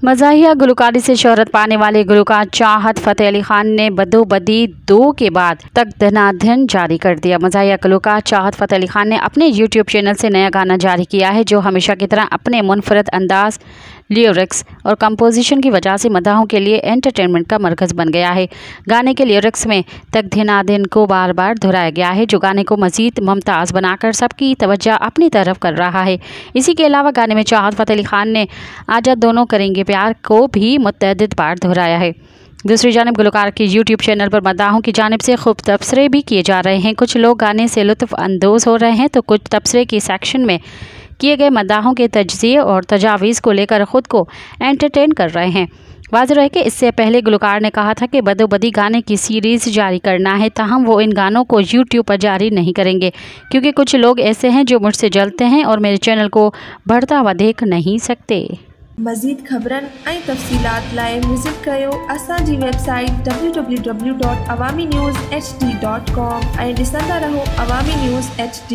मज़ाहिया गुलकारी से शोहरत पाने वाले गुलकार चाहत फ़तेह अली खान ने बदोबदी 2 के बाद तक धनाधन जारी कर दिया। मज़ाहिया गुलकार चाहत फ़तेह अली खान ने अपने यूट्यूब चैनल से नया गाना जारी किया है, जो हमेशा की तरह अपने मुनफरद अंदाज, लिरिक्स और कंपोजिशन की वजह से मदाहों के लिए एंटरटेनमेंट का मरकज़ बन गया है। गाने के लिरिक्स में तक धनाधन को बार बार दोहराया गया है, जो गाने को मज़ीद मुमताज़ बनाकर सबकी तवज्जो अपनी तरफ कर रहा है। इसी के अलावा गाने में चाहत फ़तेह अली खान ने आजा दोनों करेंगे प्यार को भी मुतअद्दिद बार दोहराया है। दूसरी जानिब गुलकार के यूट्यूब चैनल पर मदाहों की जानिब से खूब तबसरे भी किए जा रहे हैं। कुछ लोग गाने से लुत्फ़ अंदोज़ हो रहे हैं तो कुछ तबसरे की सेक्शन में किए गए मदाहों के तज्ज़िये और तजावीज़ को लेकर ख़ुद को एंटरटेन कर रहे हैं। वाज़ेह है कि इससे पहले गुलकार ने कहा था कि बदोबदी गाने की सीरीज़ जारी करना है, ताहम वो इन गानों को यूट्यूब पर जारी नहीं करेंगे, क्योंकि कुछ लोग ऐसे हैं जो मुझसे जलते हैं और मेरे चैनल को बढ़ता हुआ देख नहीं सकते। मज़ीद ख़बरन ऐं तफ़सीलात लाइ विज़िट कयो असांजी वेबसाइट www.awamiNewsHD.com ऐं ॾिसंदा रहो अवामी न्यूज़ HD।